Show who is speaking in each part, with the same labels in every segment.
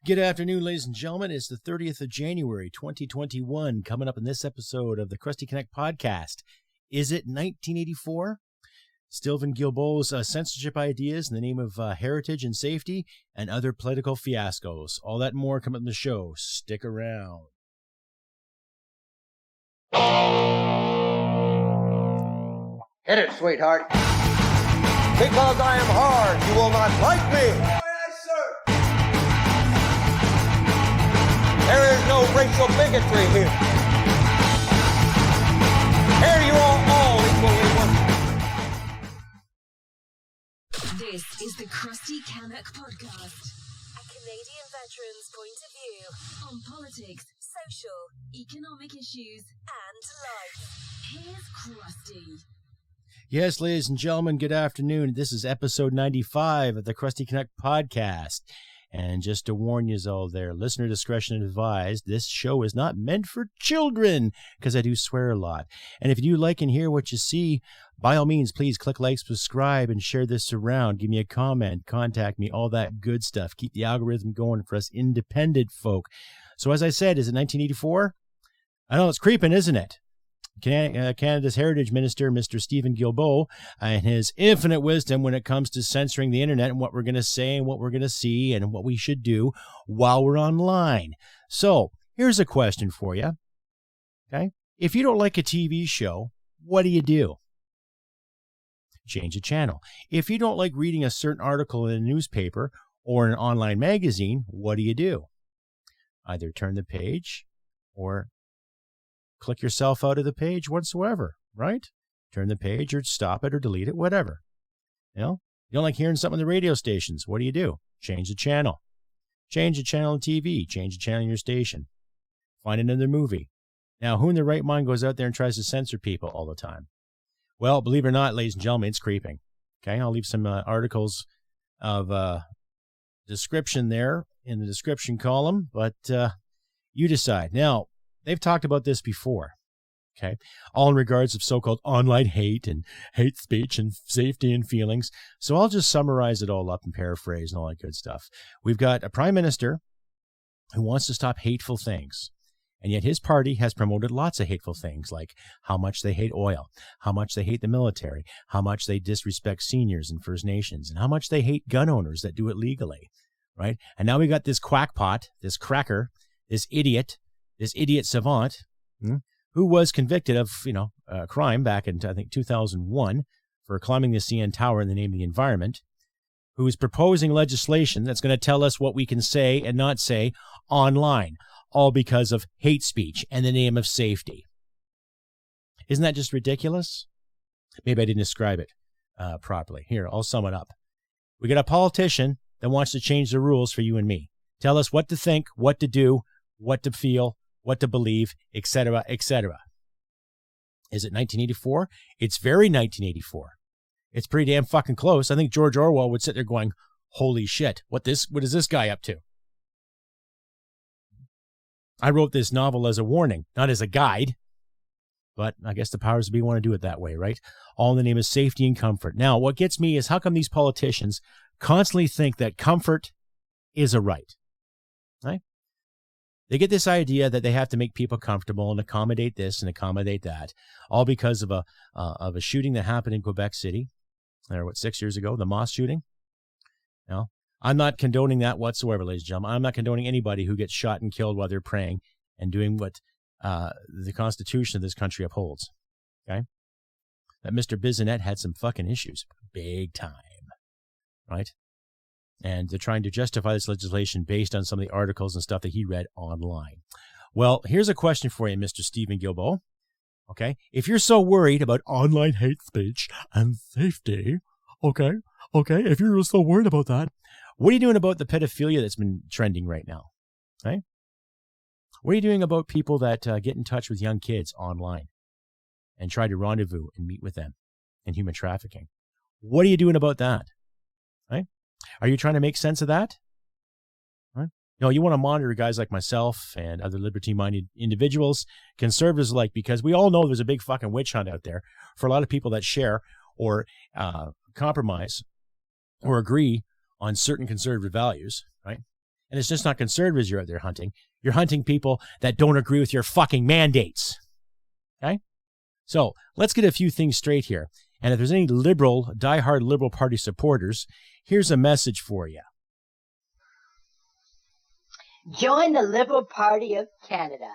Speaker 1: Good afternoon, ladies and gentlemen. It's the 30th of January, 2021. Coming up in this episode of the CrustyCanuck podcast. Is it 1984? Steven Guilbeault's censorship ideas in the name of heritage and safety, and other political fiascos. All that and more coming up in the show. Stick around.
Speaker 2: Hit it, sweetheart. Because I am hard, you will not like me. There is no racial bigotry here. Here you are all equally welcome.
Speaker 3: This is the CrustyCanuck podcast. A Canadian veteran's point of view on politics, social, economic issues, and life. Here's Crusty.
Speaker 1: Yes, ladies and gentlemen, good afternoon. This is episode 95 of the CrustyCanuck podcast. And just to warn you all there, listener discretion advised, this show is not meant for children, because I do swear a lot. And if you do like and hear what you see, by all means, please click like, subscribe, and share this around. Give me a comment, contact me, all that good stuff. Keep the algorithm going for us independent folk. So as I said, is it 1984? I know it's creeping, isn't it? Canada's Heritage Minister, Mr. Steven Guilbeault, and his infinite wisdom when it comes to censoring the internet and what we're going to say and what we're going to see and what we should do while we're online. So here's a question for you. Okay. If you don't like a TV show, what do? Change the channel. If you don't like reading a certain article in a newspaper or an online magazine, what do? Either turn the page or click yourself out of the page whatsoever, right? Turn the page or stop it or delete it, whatever. You know, you don't like hearing something on the radio stations. What do? Change the channel. Change the channel on TV. Change the channel on your station. Find another movie. Now, who in their right mind goes out there and tries to censor people all the time? Well, believe it or not, ladies and gentlemen, it's creeping. Okay, I'll leave some articles of description there in the description column, but you decide. Now, they've talked about this before, okay? All in regards of so-called online hate and hate speech and safety and feelings. So I'll just summarize it all up and paraphrase and all that good stuff. We've got a prime minister who wants to stop hateful things, and yet his party has promoted lots of hateful things, like how much they hate oil, how much they hate the military, how much they disrespect seniors and First Nations, and how much they hate gun owners that do it legally, right? And now we got this quackpot, this cracker, this idiot savant, who was convicted of, crime back in, I think, 2001 for climbing the CN Tower in the name of the environment, who is proposing legislation that's going to tell us what we can say and not say online, all because of hate speech and the name of safety. Isn't that just ridiculous? Maybe I didn't describe it properly. Here, I'll sum it up. We got a politician that wants to change the rules for you and me. Tell us what to think, what to do, what to feel, what to believe, etc., etc. Is it 1984? It's very 1984. It's pretty damn fucking close. I think George Orwell would sit there going, holy shit, what is this guy up to? I wrote this novel as a warning, not as a guide, but I guess the powers that be want to do it that way, right? All in the name of safety and comfort. Now, what gets me is how come these politicians constantly think that comfort is a right, right? They get this idea that they have to make people comfortable and accommodate this and accommodate that, all because of a shooting that happened in Quebec City, 6 years ago, the mosque shooting. Now, I'm not condoning that whatsoever, ladies and gentlemen. I'm not condoning anybody who gets shot and killed while they're praying and doing what the Constitution of this country upholds. Okay, that Mr. Bissonnette had some fucking issues, big time, right? And they're trying to justify this legislation based on some of the articles and stuff that he read online. Well, here's a question for you, Mr. Steven Guilbeault. Okay? If you're so worried about online hate speech and safety, okay, if you're so worried about that, what are you doing about the pedophilia that's been trending right now? Okay? What are you doing about people that get in touch with young kids online and try to rendezvous and meet with them and human trafficking? What are you doing about that? Right? Are you trying to make sense of that? Right? You want to monitor guys like myself and other liberty-minded individuals, conservatives alike, because we all know there's a big fucking witch hunt out there for a lot of people that share or compromise or agree on certain conservative values, right? And it's just not conservatives you're out there hunting. You're hunting people that don't agree with your fucking mandates. Okay? So let's get a few things straight here. And if there's any diehard Liberal Party supporters, here's a message for you.
Speaker 4: Join the Liberal Party of Canada.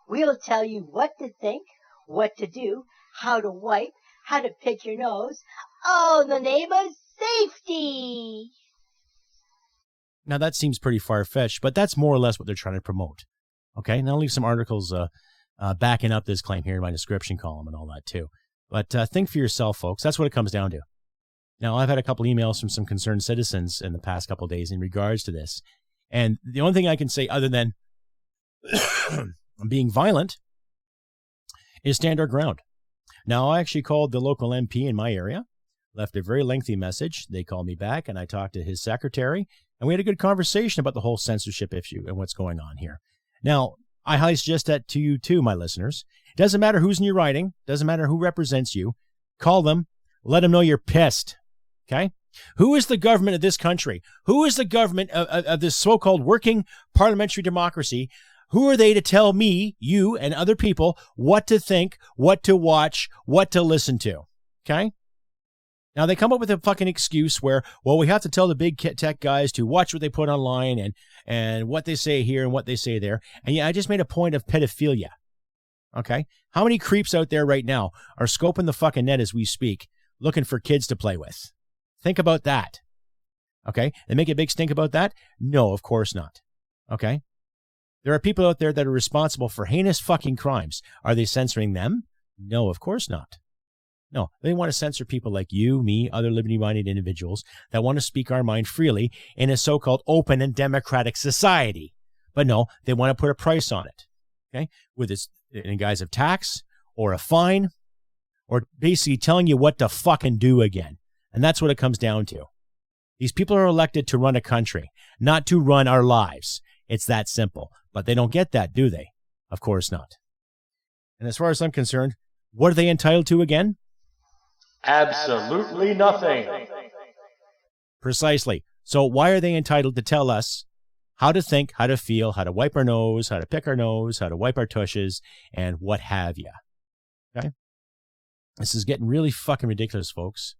Speaker 4: We'll tell you what to think, what to do, how to wipe, how to pick your nose, all in the name of safety.
Speaker 1: Now, that seems pretty far-fetched, but that's more or less what they're trying to promote. Okay? Now, I'll leave some articles backing up this claim here in my description column and all that, too. But think for yourself, folks. That's what it comes down to. Now, I've had a couple emails from some concerned citizens in the past couple of days in regards to this. And the only thing I can say other than being violent is stand our ground. Now, I actually called the local MP in my area, left a very lengthy message. They called me back, and I talked to his secretary, and we had a good conversation about the whole censorship issue and what's going on here. Now, I highly suggest that to you too, my listeners. It doesn't matter who's in your riding, doesn't matter who represents you. Call them, let them know you're pissed, okay? Who is the government of this country? Who is the government of this so-called working parliamentary democracy? Who are they to tell me, you, and other people what to think, what to watch, what to listen to, okay? Now, they come up with a fucking excuse where, well, we have to tell the big tech guys to watch what they put online and what they say here and what they say there. And yeah, I just made a point of pedophilia, okay? How many creeps out there right now are scoping the fucking net as we speak, looking for kids to play with? Think about that, okay? They make a big stink about that? No, of course not, okay? There are people out there that are responsible for heinous fucking crimes. Are they censoring them? No, of course not. No, they want to censor people like you, me, other liberty-minded individuals that want to speak our mind freely in a so-called open and democratic society. But no, they want to put a price on it, okay? With this, in guise of tax or a fine or basically telling you what to fucking do again. And that's what it comes down to. These people are elected to run a country, not to run our lives. It's that simple. But they don't get that, do they? Of course not. And as far as I'm concerned, what are they entitled to again?
Speaker 2: Absolutely nothing.
Speaker 1: Precisely. So why are they entitled to tell us how to think, how to feel, how to wipe our nose, how to pick our nose, how to wipe our tushes, and what have you? Okay? This is getting really fucking ridiculous, folks.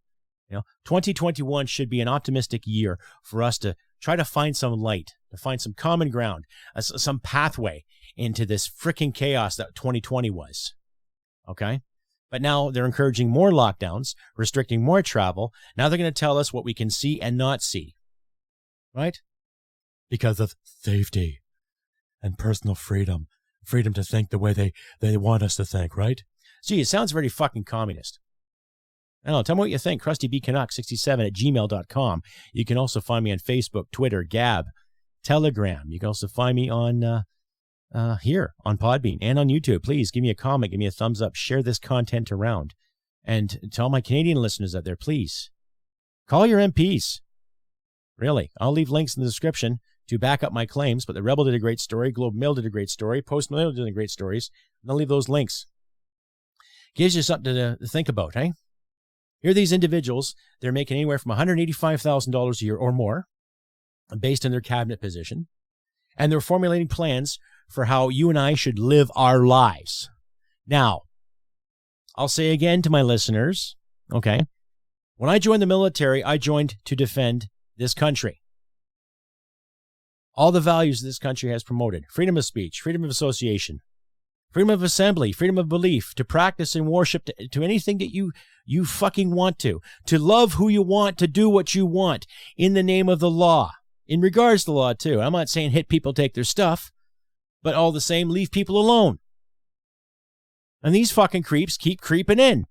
Speaker 1: 2021 should be an optimistic year for us to try to find some light, to find some common ground, some pathway into this freaking chaos that 2020 was. Okay? But now they're encouraging more lockdowns, restricting more travel. Now they're going to tell us what we can see and not see. Right? Because of safety and personal freedom. Freedom to think the way they want us to think, right? Gee, it sounds very fucking communist. I don't know, tell me what you think. CrustyBCanuck67@gmail.com. You can also find me on Facebook, Twitter, Gab, Telegram. You can also find me on here on Podbean and on YouTube. Please give me a comment, give me a thumbs up, share this content around. And to all my Canadian listeners out there, please call your MPs. Really, I'll leave links in the description to back up my claims, but the Rebel did a great story, Globe Mail did a great story, Post Mail did great stories, and I'll leave those links. Gives you something to think about, hey? Here are these individuals, they're making anywhere from $185,000 a year or more, based on their cabinet position, and they're formulating plans for how you and I should live our lives. Now, I'll say again to my listeners, okay, when I joined the military, I joined to defend this country. All the values this country has promoted: freedom of speech, freedom of association, freedom of assembly, freedom of belief, to practice and worship, to anything that you fucking want to love who you want, to do what you want in the name of the law, in regards to the law too. I'm not saying hit people, take their stuff, but all the same, leave people alone. And these fucking creeps keep creeping in.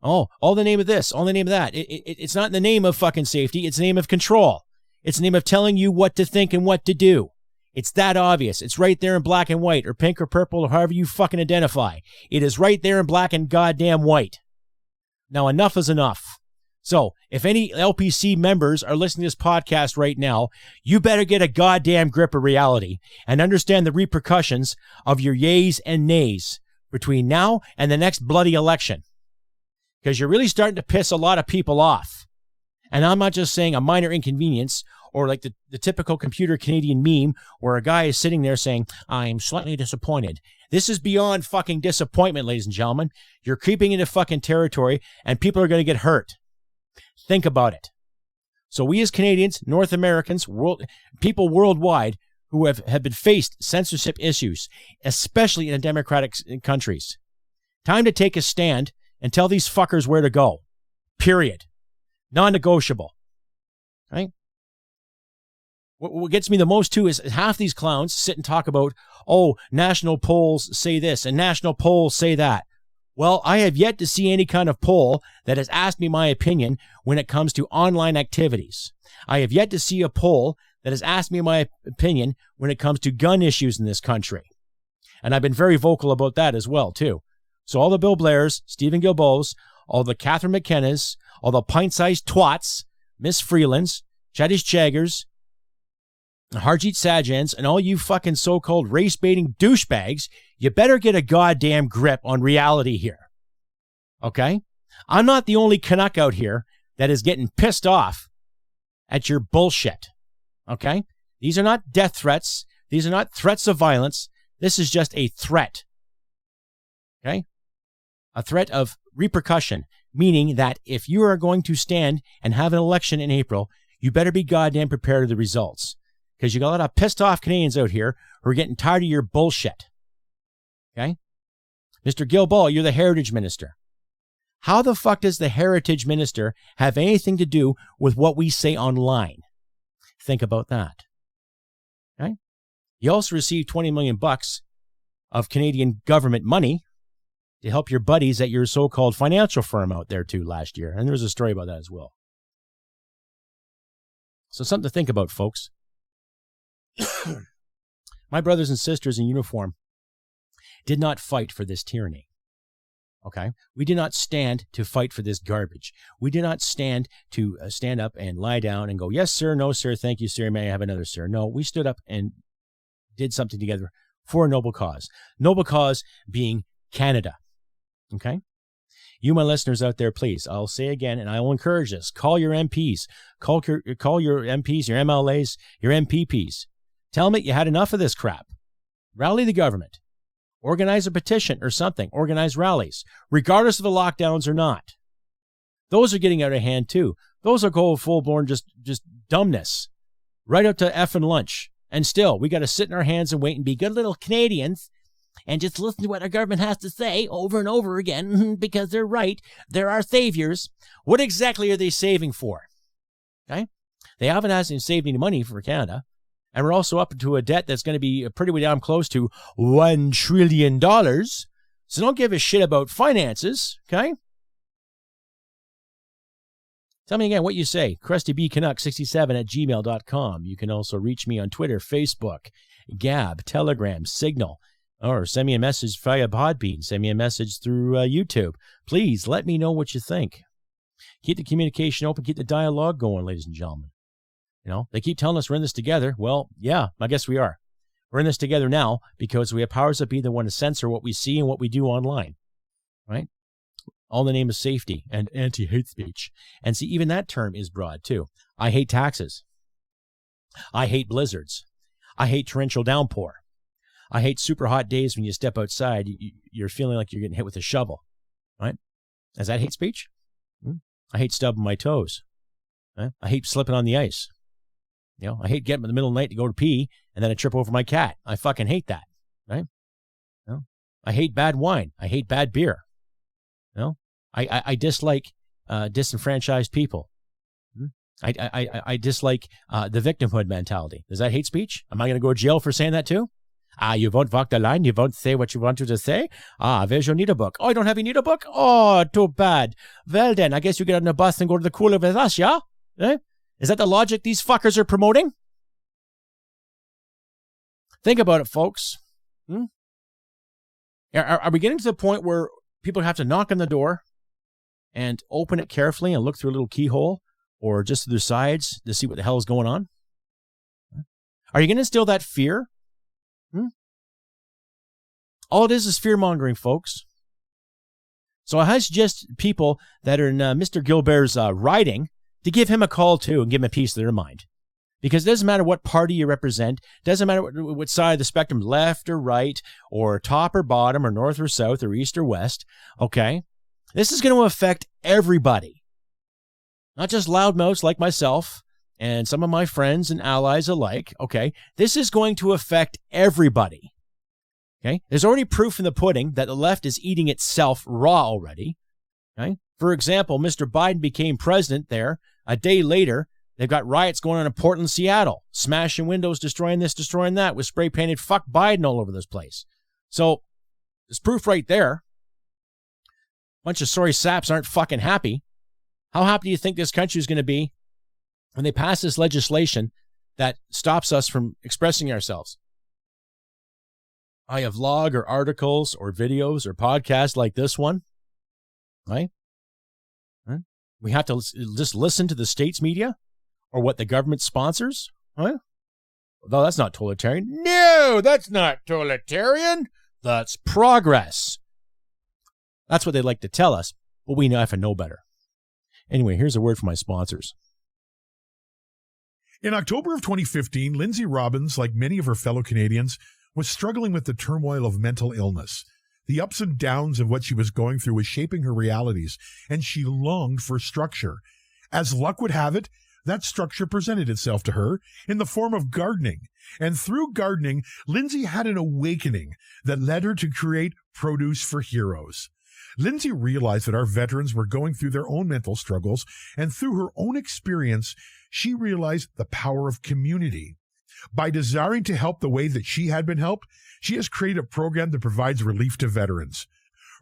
Speaker 1: Oh, all the name of this, all the name of that. It's not in the name of fucking safety. It's the name of control. It's the name of telling you what to think and what to do. It's that obvious. It's right there in black and white, or pink or purple, or however you fucking identify. It is right there in black and goddamn white. Now, enough is enough. So, if any LPC members are listening to this podcast right now, you better get a goddamn grip of reality and understand the repercussions of your yays and nays between now and the next bloody election. Because you're really starting to piss a lot of people off. And I'm not just saying a minor inconvenience or like the typical computer Canadian meme where a guy is sitting there saying, I'm slightly disappointed. This is beyond fucking disappointment, ladies and gentlemen. You're creeping into fucking territory and people are going to get hurt. Think about it. So we as Canadians, North Americans, people worldwide who have been faced censorship issues, especially in democratic countries, time to take a stand and tell these fuckers where to go. Period. Non-negotiable. Right? What gets me the most, too, is half these clowns sit and talk about, national polls say this and national polls say that. Well, I have yet to see any kind of poll that has asked me my opinion when it comes to online activities. I have yet to see a poll that has asked me my opinion when it comes to gun issues in this country. And I've been very vocal about that as well, too. So all the Bill Blairs, Steven Guilbeaults, all the Catherine McKennas, all the pint-sized twats, Miss Freelands, Chadish Chaggers, Harjeet Sajjans, and all you fucking so-called race-baiting douchebags, you better get a goddamn grip on reality here. Okay? I'm not the only Canuck out here that is getting pissed off at your bullshit. Okay? These are not death threats. These are not threats of violence. This is just a threat. Okay? A threat of repercussion, meaning that if you are going to stand and have an election in April, you better be goddamn prepared for the results. Because you got a lot of pissed off Canadians out here who are getting tired of your bullshit. Okay? Mr. Guilbeault, you're the Heritage Minister. How the fuck does the Heritage Minister have anything to do with what we say online? Think about that. Okay? You also received $20 million of Canadian government money to help your buddies at your so-called financial firm out there too last year. And there was a story about that as well. So something to think about, folks. My brothers and sisters in uniform did not fight for this tyranny. Okay? We did not stand to fight for this garbage. We did not stand to stand up and lie down and go, yes, sir, no, sir, thank you, sir, may I have another, sir. No, we stood up and did something together for a noble cause. Noble cause being Canada. Okay? You, my listeners out there, please, I'll say again, and I will encourage this, call your MPs. Call your MPs, your MLAs, your MPPs. Tell them that you had enough of this crap. Rally the government. Organize a petition or something. Organize rallies, regardless of the lockdowns or not. Those are getting out of hand, too. Those are going full-blown just dumbness. Right up to effing lunch. And still, we got to sit in our hands and wait and be good little Canadians and just listen to what our government has to say over and over again because they're right. They're our saviors. What exactly are they saving for? Okay? They haven't saved any money for Canada. And we're also up to a debt that's going to be pretty damn close to $1 trillion. So don't give a shit about finances, okay? Tell me again what you say. CrustyBCanuck67@gmail.com. You can also reach me on Twitter, Facebook, Gab, Telegram, Signal, or send me a message via Podbean. Send me a message through YouTube. Please let me know what you think. Keep the communication open. Keep the dialogue going, ladies and gentlemen. You know, they keep telling us we're in this together. Well, yeah, I guess we are. We're in this together now because we have powers that be that want to censor what we see and what we do online, right? All in the name of safety and anti-hate speech. And see, even that term is broad, too. I hate taxes. I hate blizzards. I hate torrential downpour. I hate super hot days when you step outside, you're feeling like you're getting hit with a shovel, right? Is that hate speech? I hate stubbing my toes. Right? I hate slipping on the ice. You know, I hate getting in the middle of the night to go to pee and then I trip over my cat. I fucking hate that, right? You know? I hate bad wine. I hate bad beer. You know? I dislike disenfranchised people. I dislike the victimhood mentality. Is that hate speech? Am I going to go to jail for saying that too? You won't walk the line? You won't say what you want to say? Where's your needlebook? Oh, I don't have your needlebook? Oh, too bad. Well then, I guess you get on the bus and go to the cooler with us, yeah? Eh? Is that the logic these fuckers are promoting? Think about it, folks. Are we getting to the point where people have to knock on the door and open it carefully and look through a little keyhole or just to their sides to see what the hell is going on? Are you going to instill that fear? All it is fear-mongering, folks. So I suggest people that are in Mr. Guilbeault's riding to give him a call, too, and give him a piece of their mind. Because it doesn't matter what party you represent, doesn't matter what side of the spectrum, left or right, or top or bottom, or north or south, or east or west, okay? This is going to affect everybody. Not just loudmouths like myself and some of my friends and allies alike, okay? This is going to affect everybody, okay? There's already proof in the pudding that the left is eating itself raw already, okay? For example, Mr. Biden became president there. A day later, they've got riots going on in Portland, Seattle, smashing windows, destroying this, destroying that, with spray-painted "fuck Biden" all over this place. So there's proof right there. Bunch of sorry saps aren't fucking happy. How happy do you think this country is going to be when they pass this legislation that stops us from expressing ourselves? I have vlog or articles or videos or podcasts like this one, right? We have to just listen to the state's media or what the government sponsors, right? No, that's not totalitarian. No, that's not totalitarian. That's progress. That's what they like to tell us, but we have to know better. Anyway, here's a word from my sponsors.
Speaker 5: In October of 2015, Lindsay Robbins, like many of her fellow Canadians, was struggling with the turmoil of mental illness. The ups and downs of what she was going through was shaping her realities, and she longed for structure. As luck would have it, that structure presented itself to her in the form of gardening. And through gardening, Lindsay had an awakening that led her to create Produce for Heroes. Lindsay realized that our veterans were going through their own mental struggles, and through her own experience, she realized the power of community. By desiring to help the way that she had been helped, she has created a program that provides relief to veterans.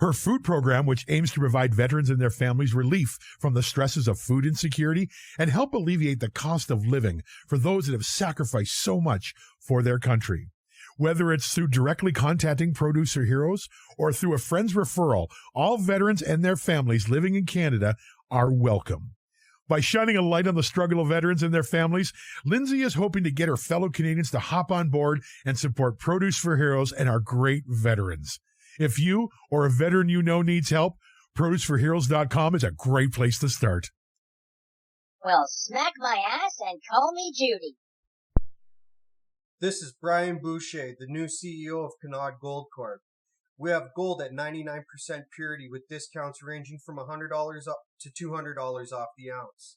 Speaker 5: Her food program, which aims to provide veterans and their families relief from the stresses of food insecurity and help alleviate the cost of living for those that have sacrificed so much for their country. Whether it's through directly contacting Produce for Heroes or through a friend's referral, all veterans and their families living in Canada are welcome. By shining a light on the struggle of veterans and their families, Lindsay is hoping to get her fellow Canadians to hop on board and support Produce for Heroes and our great veterans. If you or a veteran you know needs help, ProduceForHeroes.com is a great place to start.
Speaker 4: Well, smack my ass and call me Judy.
Speaker 6: This is Brian Boucher, the new CEO of Canuck Gold Corp. We have gold at 99% purity with discounts ranging from $100 up to $200 off the ounce.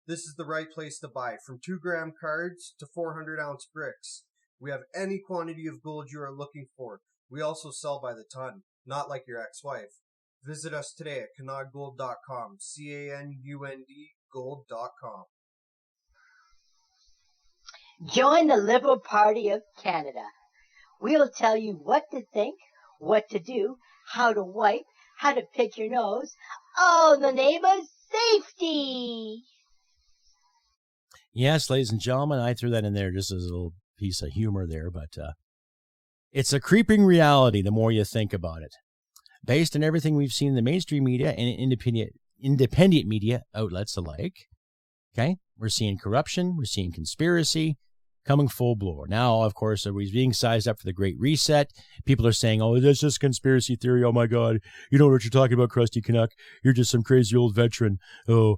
Speaker 6: This is the right place to buy, from 2-gram cards to 400-ounce bricks. We have any quantity of gold you are looking for. We also sell by the ton, not like your ex-wife. Visit us today at canudgold.com, CANUND gold.com.
Speaker 4: Join the Liberal Party of Canada. We'll tell you what to think, what to do, how to wipe, how to pick your nose, all in the name of safety.
Speaker 1: Yes, ladies and gentlemen, I threw that in there just as a little piece of humor there, but it's a creeping reality the more you think about it. Based on everything we've seen in the mainstream media and independent media outlets alike, okay, we're seeing corruption, we're seeing conspiracy coming full blow. Now, of course, we're being sized up for the Great Reset. People are saying, oh, that's just conspiracy theory. Oh, my God. You know what you're talking about, CrustyCanuck. You're just some crazy old veteran. Oh,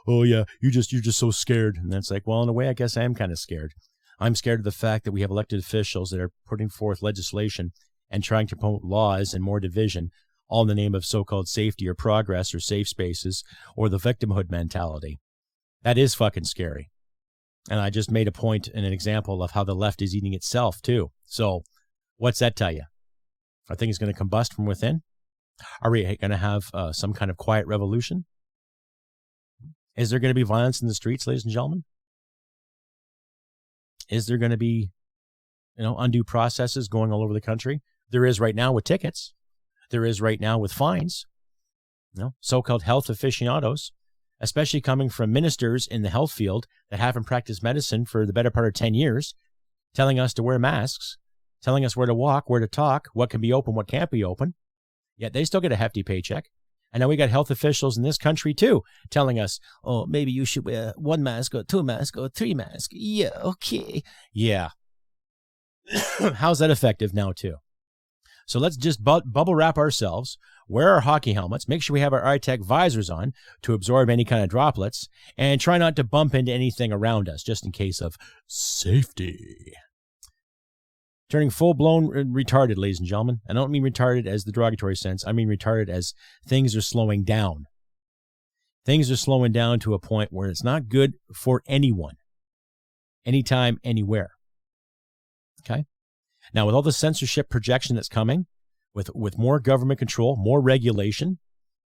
Speaker 1: yeah. You're just so scared. And that's like, well, in a way, I guess I am kind of scared. I'm scared of the fact that we have elected officials that are putting forth legislation and trying to promote laws and more division, all in the name of so-called safety or progress or safe spaces or the victimhood mentality. That is fucking scary. And I just made a point and an example of how the left is eating itself, too. So what's that tell you? I think it's going to combust from within. Are we going to have some kind of quiet revolution? Is there going to be violence in the streets, ladies and gentlemen? Is there going to be, undue processes going all over the country? There is right now with tickets. There is right now with fines. So-called health aficionados, especially coming from ministers in the health field that haven't practiced medicine for the better part of 10 years, telling us to wear masks, telling us where to walk, where to talk, what can be open, what can't be open. Yet they still get a hefty paycheck. And now we got health officials in this country, too, telling us, oh, maybe you should wear 1 mask or 2 masks or 3 masks. Yeah, okay. Yeah. How's that effective now, too? So let's just bubble wrap ourselves wear our hockey helmets, make sure we have our eye-tech visors on to absorb any kind of droplets, and try not to bump into anything around us, just in case of safety. Turning full-blown retarded, ladies and gentlemen. I don't mean retarded as the derogatory sense. I mean retarded as things are slowing down. Things are slowing down to a point where it's not good for anyone, anytime, anywhere. Okay? Now, with all the censorship projection that's coming, with more government control, more regulation,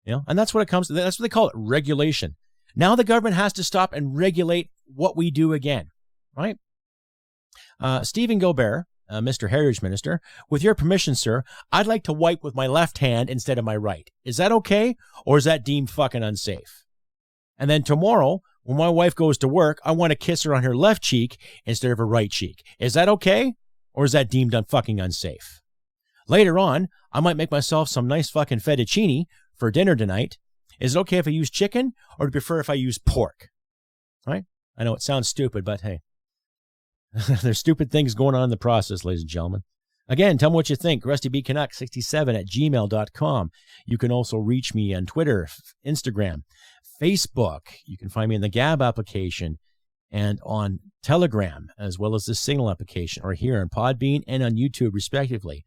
Speaker 1: and that's what it comes to. That's what they call it, regulation. Now the government has to stop and regulate what we do again, right? Steven Guilbeault, Mr. Heritage Minister, with your permission, sir, I'd like to wipe with my left hand instead of my right. Is that okay, or is that deemed fucking unsafe? And then tomorrow, when my wife goes to work, I want to kiss her on her left cheek instead of her right cheek. Is that okay, or is that deemed fucking unsafe? Later on, I might make myself some nice fucking fettuccine for dinner tonight. Is it okay if I use chicken, or do you prefer if I use pork? Right? I know it sounds stupid, but hey, there's stupid things going on in the process, ladies and gentlemen. Again, tell me what you think. CrustyBCanuck67@gmail.com. You can also reach me on Twitter, Instagram, Facebook. You can find me in the Gab application and on Telegram, as well as the Signal application, or here on Podbean and on YouTube, respectively.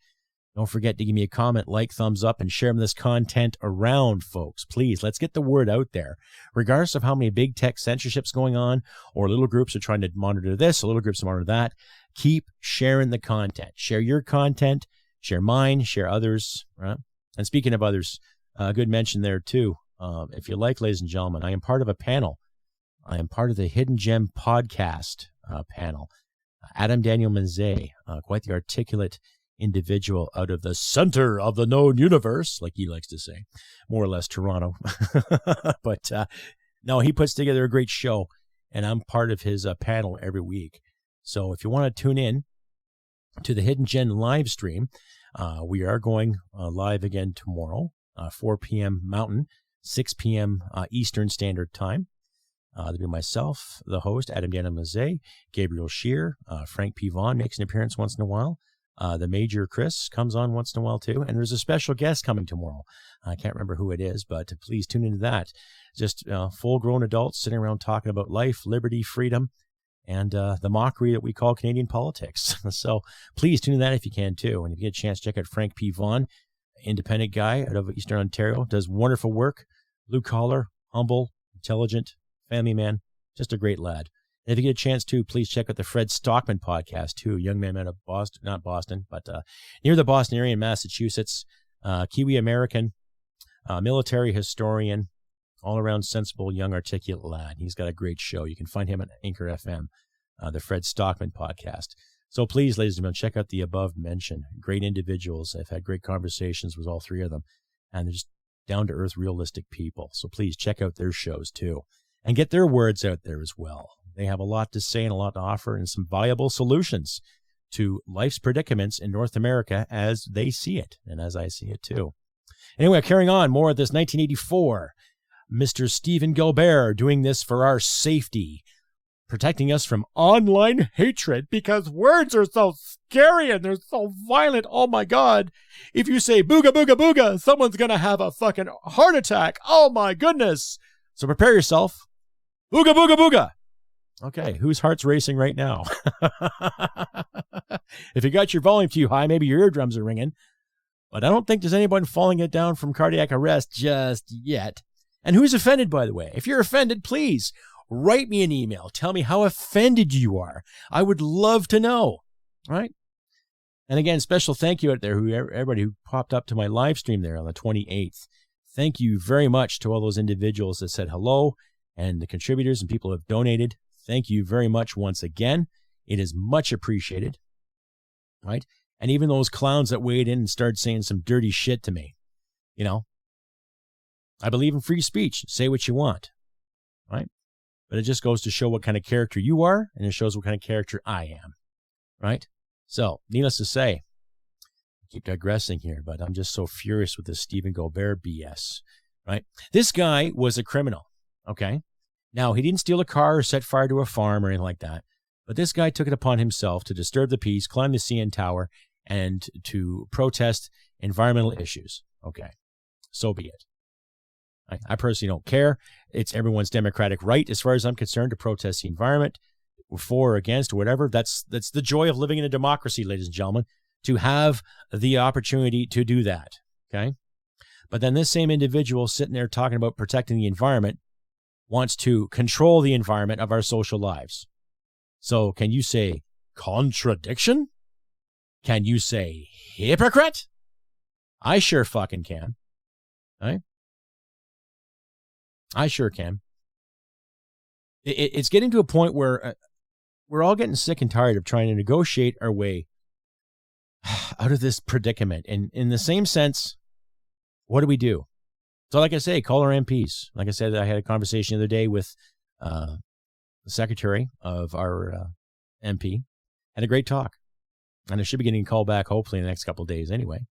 Speaker 1: Don't forget to give me a comment, like, thumbs up, and share this content around, folks. Please, let's get the word out there. Regardless of how many big tech censorship's going on, or little groups are trying to monitor this, or little groups monitor that, keep sharing the content. Share your content, share mine, share others. Right? And speaking of others, a good mention there too. If you like, ladies and gentlemen, I am part of a panel. I am part of the Hidden Gem podcast panel. Adam Daniel Manzay, quite the articulate individual out of the center of the known universe, like he likes to say, more or less Toronto. But no, he puts together a great show, and I'm part of his panel every week. So if you want to tune in to the Hidden Gem live stream, we are going live again tomorrow, 4 p.m. Mountain, 6 p.m. Eastern Standard Time. There'll be myself, the host, Adam Daniel Manzay, Gabriel Scheer, Frank P. Vaughn makes an appearance once in a while. The Major Chris comes on once in a while too, and there's a special guest coming tomorrow. I can't remember who it is, but please tune into that. Just full-grown adults sitting around talking about life, liberty, freedom, and the mockery that we call Canadian politics. So please tune in that if you can too. And if you get a chance, check out Frank P. Vaughn, independent guy out of Eastern Ontario, does wonderful work, blue collar, humble, intelligent, family man, just a great lad. And if you get a chance to, please check out the Fred Stockman podcast too. Young man out of Boston, not Boston, but near the Boston area in Massachusetts. Kiwi American, military historian, all around sensible, young, articulate lad. He's got a great show. You can find him at Anchor FM, the Fred Stockman podcast. So please, ladies and gentlemen, check out the above mentioned. Great individuals. I've had great conversations with all three of them, and they're just down-to-earth, realistic people. So please check out their shows too, and get their words out there as well. They have a lot to say and a lot to offer, and some viable solutions to life's predicaments in North America as they see it, and as I see it too. Anyway, carrying on, more of this 1984. Mr. Steven Guilbeault doing this for our safety, protecting us from online hatred, because words are so scary and they're so violent. Oh my God. If you say booga, booga, booga, someone's going to have a fucking heart attack. Oh my goodness. So prepare yourself. Booga, booga, booga. Okay, whose heart's racing right now? If you got your volume too high, maybe your eardrums are ringing. But I don't think there's anyone falling it down from cardiac arrest just yet. And who's offended, by the way? If you're offended, please write me an email. Tell me how offended you are. I would love to know, right? And again, special thank you out there, everybody who popped up to my live stream there on the 28th. Thank you very much to all those individuals that said hello, and the contributors and people who have donated. Thank you very much once again. It is much appreciated, right? And even those clowns that weighed in and started saying some dirty shit to me, you know, I believe in free speech. Say what you want, right? But it just goes to show what kind of character you are, and it shows what kind of character I am, right? So, needless to say, I keep digressing here, but I'm just so furious with this Steven Guilbeault BS, right? This guy was a criminal, okay? Now, he didn't steal a car or set fire to a farm or anything like that, but this guy took it upon himself to disturb the peace, climb the CN Tower, and to protest environmental issues, okay? so be it. I personally don't care. It's everyone's democratic right, as far as I'm concerned, to protest the environment, for or against, or whatever. That's the joy of living in a democracy, ladies and gentlemen, to have the opportunity to do that. Okay? But then this same individual sitting there talking about protecting the environment wants to control the environment of our social lives. So can you say contradiction? Can you say hypocrite? I sure fucking can. Right? I sure can. It's getting to a point where we're all getting sick and tired of trying to negotiate our way out of this predicament. And in the same sense, what do? So like I say, call our MPs. Like I said, I had a conversation the other day with the secretary of our MP. Had a great talk. And I should be getting a call back hopefully in the next couple of days anyway.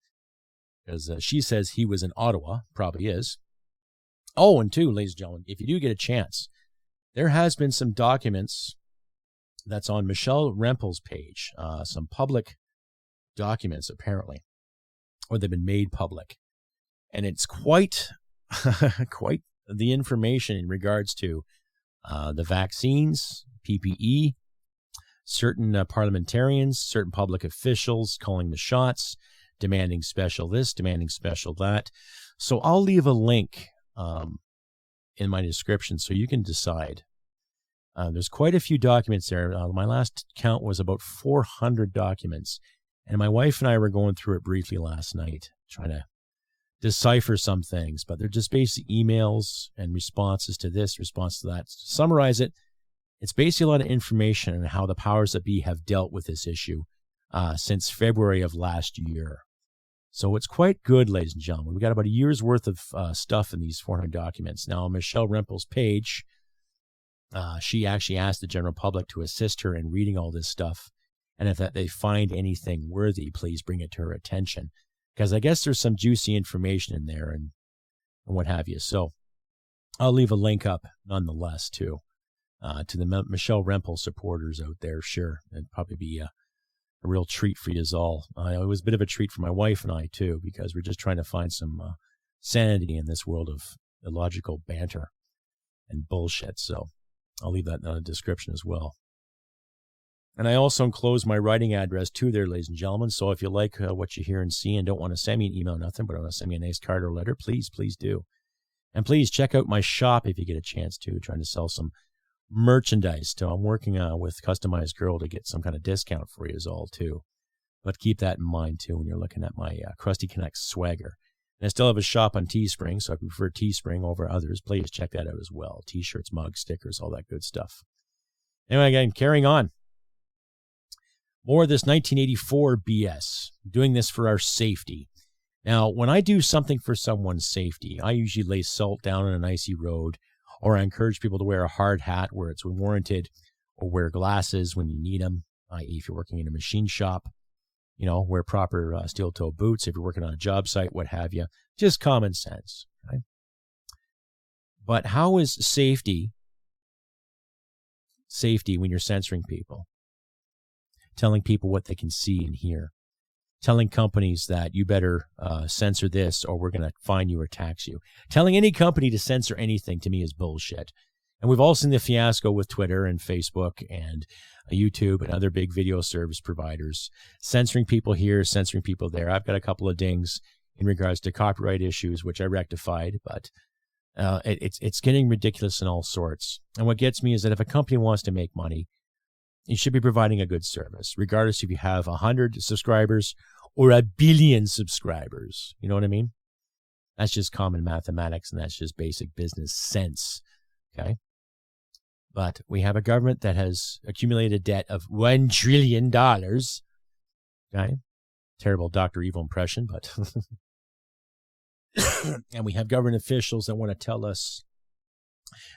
Speaker 1: Because she says he was in Ottawa. Probably is. Oh, and two, ladies and gentlemen, if you do get a chance, there has been some documents that's on Michelle Rempel's page. Some public documents, apparently. Or they've been made public. And it's quite the information in regards to the vaccines, PPE, certain parliamentarians, certain public officials calling the shots, demanding special this, demanding special that. So I'll leave a link in my description so you can decide. There's quite a few documents there. My last count was about 400 documents. And my wife and I were going through it briefly last night, trying to decipher some things, but they're just basic emails and responses to this, response to that. To summarize it, it's basically a lot of information on how the powers that be have dealt with this issue since February of last year. So it's quite good, ladies and gentlemen. We got about a year's worth of stuff in these 400 documents. Now, on Michelle Rempel's page, she actually asked the general public to assist her in reading all this stuff. And if they find anything worthy, please bring it to her attention. Because I guess there's some juicy information in there and what have you. So I'll leave a link up nonetheless, too, to the Michelle Rempel supporters out there. Sure, it'd probably be a real treat for you all. It was a bit of a treat for my wife and I, too, because we're just trying to find some sanity in this world of illogical banter and bullshit. So I'll leave that in the description as well. And I also enclose my writing address too there, ladies and gentlemen. So if you like what you hear and see and don't want to send me an email or nothing, but want to send me a nice card or letter, please do. And please check out my shop if you get a chance to. Trying to sell some merchandise. So I'm working with Customized Girl to get some kind of discount for you all too. But keep that in mind too when you're looking at my CrustyCanuck swagger. And I still have a shop on Teespring, so I prefer Teespring over others. Please check that out as well. T-shirts, mugs, stickers, all that good stuff. Anyway, again, carrying on. More of this 1984 BS. Doing this for our safety. Now, when I do something for someone's safety, I usually lay salt down on an icy road, or I encourage people to wear a hard hat where it's warranted, or wear glasses when you need them, i.e. if you're working in a machine shop, wear proper steel-toe boots if you're working on a job site, what have you. Just common sense. Right? But how is safety when you're censoring people? Telling people what they can see and hear. Telling companies that you better censor this or we're going to fine you or tax you. Telling any company to censor anything to me is bullshit. And we've all seen the fiasco with Twitter and Facebook and YouTube and other big video service providers. Censoring people here, censoring people there. I've got a couple of dings in regards to copyright issues, which I rectified, but it's getting ridiculous in all sorts. And what gets me is that if a company wants to make money, you should be providing a good service, regardless if you have 100 subscribers or 1 billion subscribers. You know what I mean? That's just common mathematics, and that's just basic business sense. Okay? But we have a government that has accumulated a debt of $1 trillion. Okay? Terrible Dr. Evil impression, but... And we have government officials that want to tell us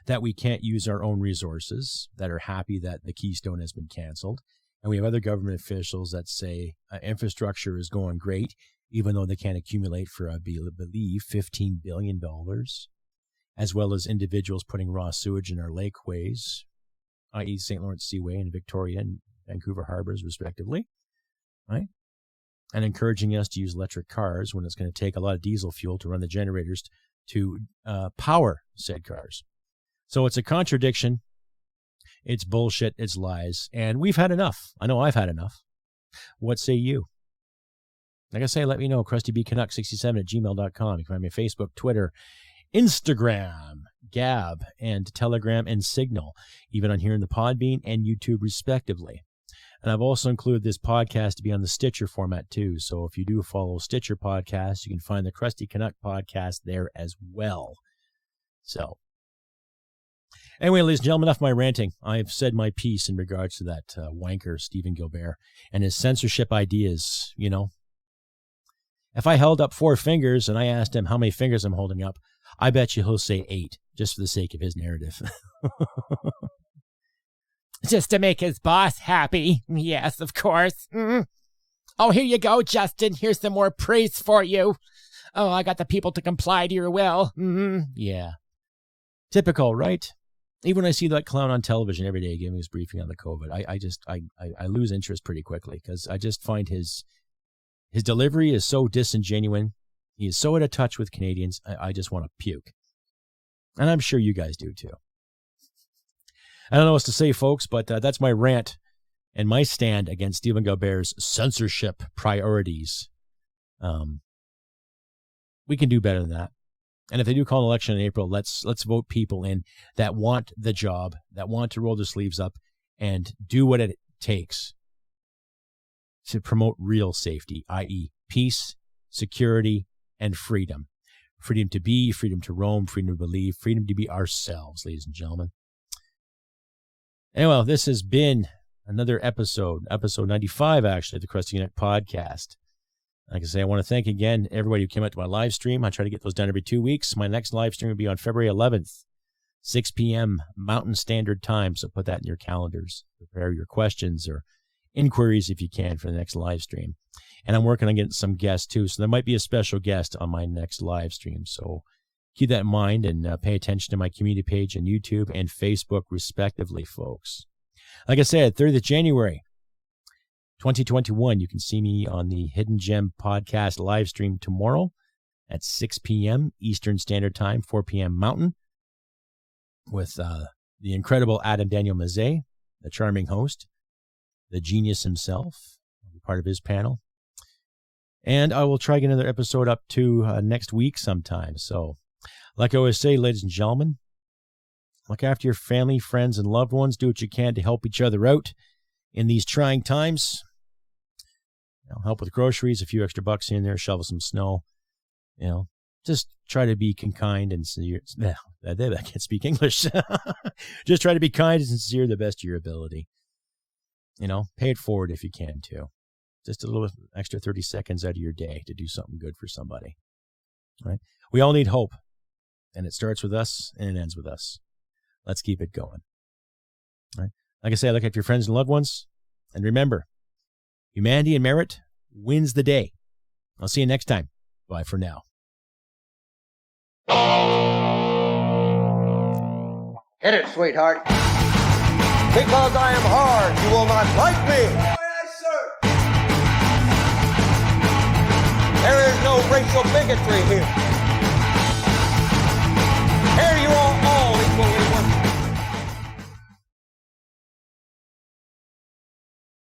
Speaker 1: that we can't use our own resources, that are happy that the Keystone has been canceled. And we have other government officials that say infrastructure is going great, even though they can't accumulate for, I believe, $15 billion, as well as individuals putting raw sewage in our lakeways, i.e. St. Lawrence Seaway and Victoria and Vancouver Harbors, respectively. Right? and encouraging us to use electric cars when it's going to take a lot of diesel fuel to run the generators to power said cars. So it's a contradiction. It's bullshit. It's lies. And we've had enough. I know I've had enough. What say you? Like I say, let me know. CrustyBCanuck67@gmail.com. You can find me on Facebook, Twitter, Instagram, Gab, and Telegram, and Signal, even on here in the Podbean and YouTube, respectively. And I've also included this podcast to be on the Stitcher format, too. So if you do follow Stitcher podcasts, you can find the CrustyCanuck podcast there as well. So, anyway, ladies and gentlemen, enough of my ranting. I've said my piece in regards to that wanker, Steven Guilbeault, and his censorship ideas, you know. If I held up 4 fingers and I asked him how many fingers I'm holding up, I bet you he'll say 8, just for the sake of his narrative. Just to make his boss happy. Yes, of course. Mm. Oh, here you go, Justin. Here's some more praise for you. Oh, I got the people to comply to your will. Mm-hmm. Yeah. Typical, right? Even when I see that clown on television every day giving his briefing on the COVID, I lose interest pretty quickly because I just find his delivery is so disingenuous. He is so out of touch with Canadians. I just want to puke. And I'm sure you guys do too. I don't know what to say, folks, but that's my rant and my stand against Steven Guilbeault's censorship priorities. We can do better than that. And if they do call an election in April, let's vote people in that want the job, that want to roll their sleeves up and do what it takes to promote real safety, i.e. peace, security, and freedom. Freedom to be, freedom to roam, freedom to believe, freedom to be ourselves, ladies and gentlemen. Anyway, this has been another episode 95, actually, of the CrustyCanuck podcast. Like I say, I want to thank again everybody who came out to my live stream. I try to get those done every 2 weeks. My next live stream will be on February 11th, 6 p.m. Mountain Standard Time, so put that in your calendars. Prepare your questions or inquiries if you can for the next live stream. And I'm working on getting some guests too, so there might be a special guest on my next live stream. So keep that in mind and pay attention to my community page on YouTube and Facebook, respectively, folks. Like I said, 3rd of January, 2021, you can see me on the Hidden Gem podcast live stream tomorrow at 6 p.m. Eastern Standard Time, 4 p.m. Mountain, with the incredible Adam Daniel Mazet, the charming host, the genius himself. I'll be part of his panel. And I will try to get another episode up to next week sometime. So, like I always say, ladies and gentlemen, look after your family, friends, and loved ones. Do what you can to help each other out in these trying times. You know, help with groceries, a few extra bucks in there, shovel some snow. You know, just try to be kind and sincere. I can't speak English. Just try to be kind and sincere the best of your ability. You know, pay it forward if you can too. Just a little extra 30 seconds out of your day to do something good for somebody. All right? We all need hope. And it starts with us and it ends with us. Let's keep it going. All right? Like I say, look at your friends and loved ones. And remember, humanity and merit wins the day. I'll see you next time. Bye for now.
Speaker 2: Hit it, sweetheart. Because I am hard, you will not like me. There is no racial bigotry here.